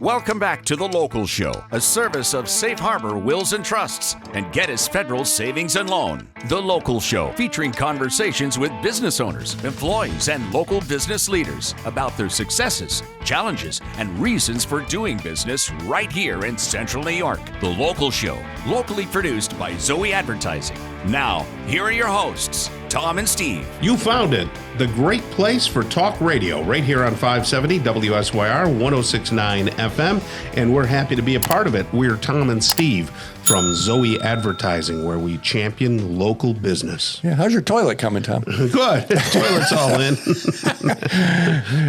Welcome back to The Local Show, a service of Safe Harbor Wills and Trusts and Geddes Federal Savings and Loan. The Local Show, featuring conversations with business owners, employees, and local business leaders about their successes, challenges, and reasons for doing business right here in Central New York. The Local Show, locally produced by Zoey Advertising. Now, here are your hosts, Tom and Steve. You found it, the great place for talk radio, right here on 570 WSYR 1069 FM, and we're happy to be a part of it. We're Tom and Steve from Zoey Advertising, where we champion local business. Yeah, how's your toilet coming, Tom? Good. Toilet's all in.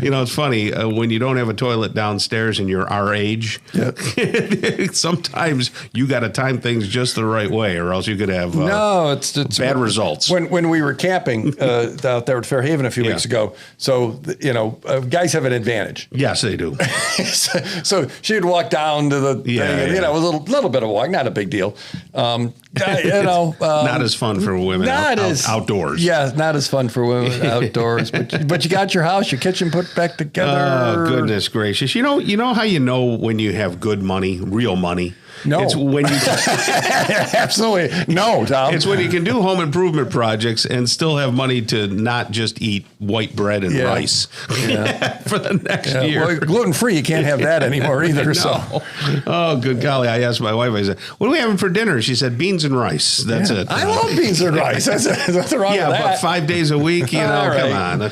You know, it's funny, when you don't have a toilet downstairs and you're our age, yep. Sometimes you got to time things just the right way, or else you could have it's bad results. When we were camping out there at Fairhaven a few weeks ago, so, guys have an advantage. Yes, they do. So she'd walk down to the thing, and, a little bit of walk, not a big deal. Not as fun for women outdoors. Yeah, not as fun for women outdoors. But you got your house, your kitchen put back together. Oh, goodness gracious. You know how you know when you have good money, real money? No. It's when you absolutely no, Tom. It's when you can do home improvement projects and still have money to not just eat white bread and rice for the next year. Well, gluten-free, you can't have that anymore either. No. So, oh, good golly! I asked my wife. I said, "What are we having for dinner?" She said, "Beans and rice." That's it. I love beans and rice. That's nothing wrong with that. Yeah, but 5 days a week, come on.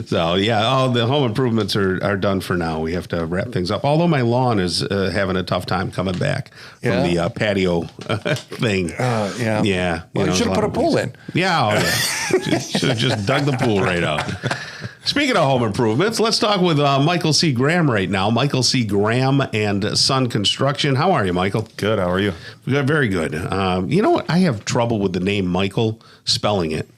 So all the home improvements are done for now. We have to wrap things up. Although my lawn is having a tough time coming back from the patio thing. Yeah. Well, you should have put a pool in. Yeah. Should have just dug the pool right out. Speaking of home improvements, let's talk with Michael C. Graham right now. Michael C. Graham and Son Construction. How are you, Michael? Good. How are you? Very good. You know what? I have trouble with the name Michael, spelling it.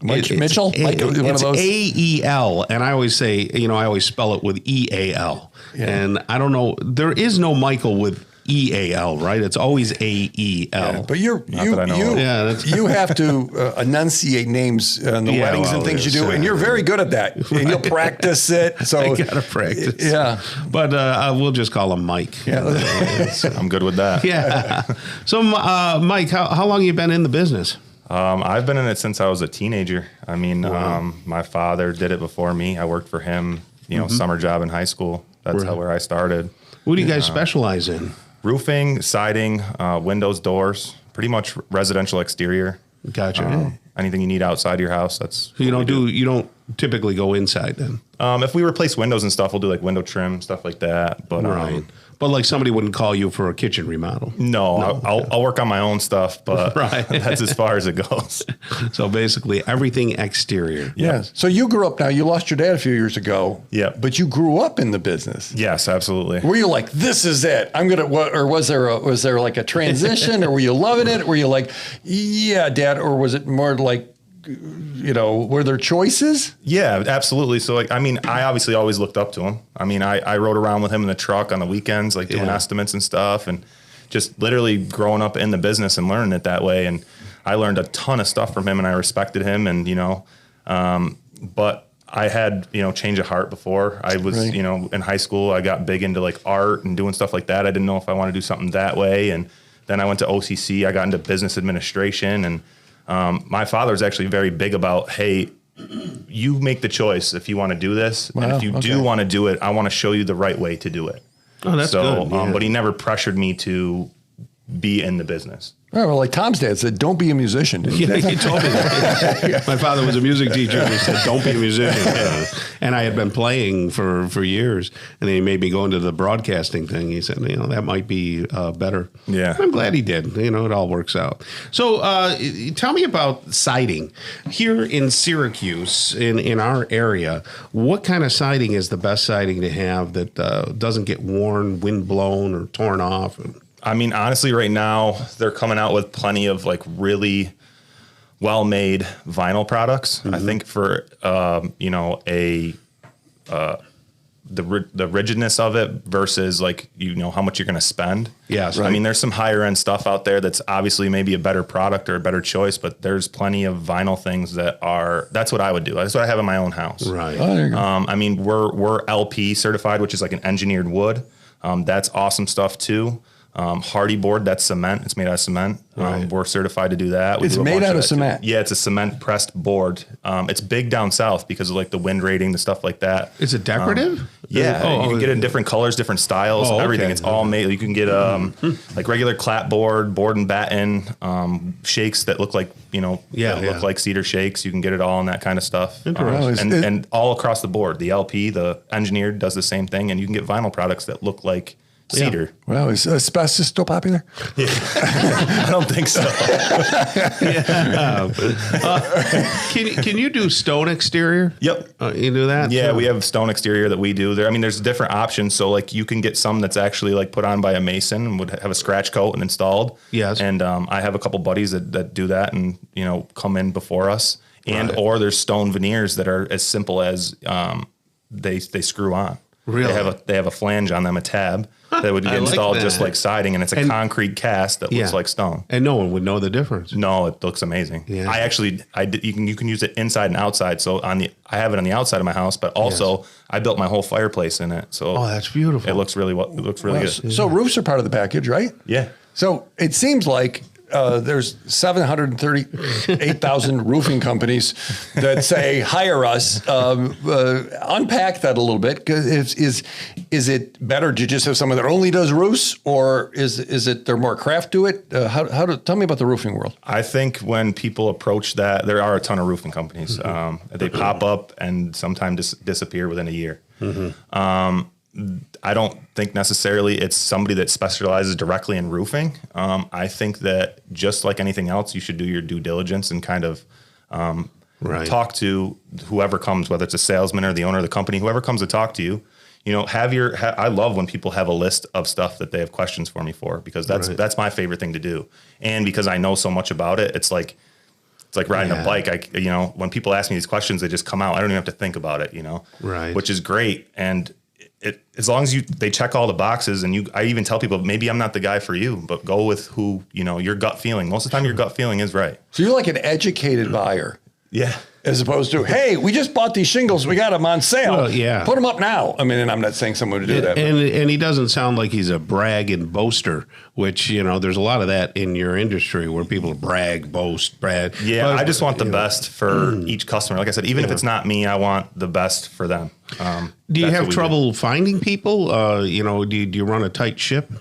Mitchell? It's A-E-L, and I always say, I always spell it with E-A-L. Yeah. And I don't know, there is no Michael with E-A-L, right? It's always A-E-L. Yeah, but you have to enunciate names in the weddings and things you do, and you're very good at that. And you'll practice it. So I got to practice. Yeah. But we'll just call him Mike. Yeah. I'm good with that. Yeah. So, Mike, how long have you been in the business? I've been in it since I was a teenager. I mean, my father did it before me. I worked for him, summer job in high school. That's where I started. What do you guys specialize in? Roofing, siding, windows, doors, pretty much residential exterior. Gotcha. Anything you need outside your house, that's so you don't typically go inside then? If we replace windows and stuff, we'll do like window trim, stuff like that. But right. But like somebody wouldn't call you for a kitchen remodel. No. I'll work on my own stuff, but that's as far as it goes. So basically everything exterior. Yes. So you grew up now. You lost your dad a few years ago. Yeah. But you grew up in the business. Yes, absolutely. Were you like, this is it? Or was there like a transition, or were you loving it? Were you like, yeah, Dad? Or was it more like, were there choices? Yeah, absolutely. So I obviously always looked up to him. I mean, I rode around with him in the truck on the weekends, doing estimates and stuff, and just literally growing up in the business and learning it that way. And I learned a ton of stuff from him, and I respected him, and, but I had, change of heart before. I was, in high school, I got big into art and doing stuff like that. I didn't know if I wanted to do something that way. And then I went to OCC. I got into business administration, and my father's actually very big about, hey, you make the choice if you want to do this. Wow, and if you do want to do it, I want to show you the right way to do it. Oh, that's good. Yeah. But he never pressured me to be in the business. Oh, well, like Tom's dad said, don't be a musician. Yeah, he told me that. My father was a music teacher, and he said, don't be a musician. Yeah. And I had been playing for years, and then he made me go into the broadcasting thing. He said, that might be better. Yeah. I'm glad he did. It all works out. So tell me about siding. Here in Syracuse, in our area, what kind of siding is the best siding to have that doesn't get worn, wind blown, or torn off? I mean, honestly, right now, they're coming out with plenty of really well-made vinyl products. Mm-hmm. I think for, a the rigidness of it versus like, how much you're going to spend. Yes. I mean, there's some higher end stuff out there that's obviously maybe a better product or a better choice, but there's plenty of vinyl things that's what I would do. That's what I have in my own house. Right. Oh, there you go. I mean, we're LP certified, which is like an engineered wood. That's awesome stuff too. Hardy board, that's cement. It's made out of cement. Right. We're certified to do that. It's made out of cement. Yeah, it's a cement pressed board. It's big down south because of like the wind rating, the stuff like that. Is it decorative? Yeah, you can get it in different colors, different styles, everything. Okay. It's all made. You can get like regular clapboard, board and batten, shakes that look like look like cedar shakes. You can get it all in that kind of stuff. And all across the board. The LP, the engineered, does the same thing, and you can get vinyl products that look like cedar. Yeah. Well, is asbestos still popular? Yeah. I don't think so. Can you do stone exterior? Yep. You do that? Yeah, too? we have stone exterior that we do. There's different options. So like you can get some that's actually like put on by a mason and would have a scratch coat and installed. Yes. And I have a couple buddies that do that and come in before us. And or there's stone veneers that are as simple as they screw on. Really? They have a flange on them, a tab that would get installed just like siding, and it's a concrete cast that looks like stone. And no one would know the difference. No, it looks amazing. Yeah. You can use it inside and outside. So I have it on the outside of my house, but also I built my whole fireplace in it. So that's beautiful. It looks really good. So roofs are part of the package, right? Yeah. So it seems like there's 738,000 roofing companies that say hire us. Unpack that a little bit. Is it better to just have someone that only does roofs, or is it there more craft to it? Tell me about the roofing world. I think when people approach that, there are a ton of roofing companies. They pop up and sometimes disappear within a year. Mm-hmm. I don't think necessarily it's somebody that specializes directly in roofing. I think that just like anything else, you should do your due diligence and kind of talk to whoever comes, whether it's a salesman or the owner of the company, whoever comes to talk to you. I love when people have a list of stuff that they have questions for me for, because that's my favorite thing to do. And because I know so much about it, it's like riding a bike. When people ask me these questions, they just come out. I don't even have to think about it, which is great. And as long as they check all the boxes, and I even tell people, maybe I'm not the guy for you, but go with who, your gut feeling. Most of the time your gut feeling is right. So you're like an educated buyer. Yeah. As opposed to, hey, we just bought these shingles. We got them on sale. Well, yeah. Put them up now. I mean, and I'm not saying someone to do that. And he doesn't sound like he's a brag and boaster, which, there's a lot of that in your industry where people brag, boast, brag. Yeah, but I just want the best for each customer. Like I said, even if it's not me, I want the best for them. Do you have trouble finding people? Do you run a tight ship?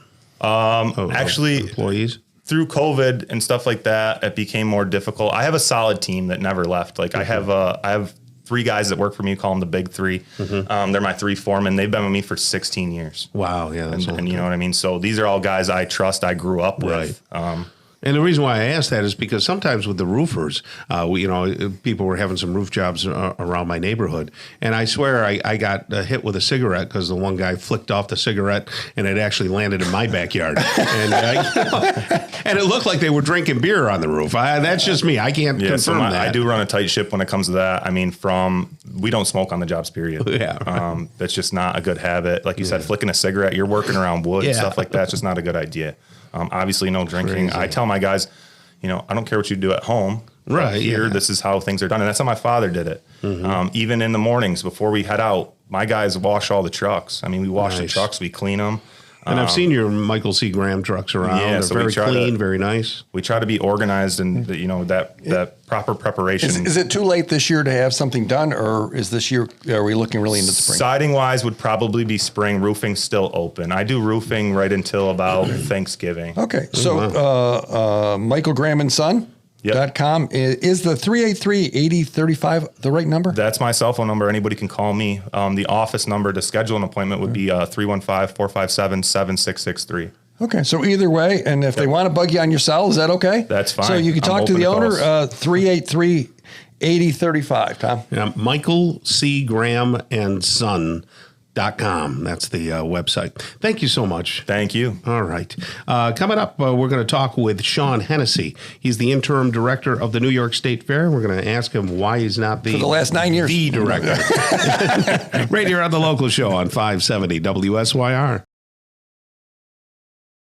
Actually, employees? Through COVID and stuff like that, it became more difficult. I have a solid team that never left. Like I have 3 guys that work for me, call them the big 3. Mm-hmm. They're my 3 foremen. They've been with me for 16 years. Wow. Yeah. And you know what I mean? So these are all guys I trust, I grew up with. And the reason why I ask that is because sometimes with the roofers, people were having some roof jobs around my neighborhood. And I swear I got hit with a cigarette because the one guy flicked off the cigarette and it actually landed in my backyard. And it looked like they were drinking beer on the roof. That's just me. I can't confirm that. I do run a tight ship when it comes to that. I mean, we don't smoke on the jobs, period. Yeah. That's just not a good habit. Like you said, flicking a cigarette, you're working around wood and stuff like that. It's just not a good idea. Obviously, no drinking. Crazy. I tell my guys, I don't care what you do at home. Right. Here, this is how things are done. And that's how my father did it. Mm-hmm. Even in the mornings before we head out, my guys wash all the trucks. I mean, we wash the trucks, we clean them. And I've seen your Michael C. Graham trucks around. Yeah, they're very clean, very nice. We try to be organized and, that proper preparation. Is it too late this year to have something done, or is this year, are we looking really into the spring? Siding-wise would probably be spring. Roofing's still open. I do roofing right until about Thanksgiving. Okay. So Michael Graham and Son? .com. Is the 383-8035 the right number? That's my cell phone number. Anybody can call me. The office number to schedule an appointment would be 315-457-7663. Okay, so either way, and if they want to bug you on your cell, is that okay? That's fine. So you can talk to the owner, 383-8035, Tom. Yeah, Michael C. Graham and Son. Com. That's the website. Thank you so much. Thank you. All right. Coming up, we're going to talk with Sean Hennessy. He's the interim director of the New York State Fair. We're going to ask him why he's not For the last 9 years. the director. Right here on The Local Show on 570 WSYR.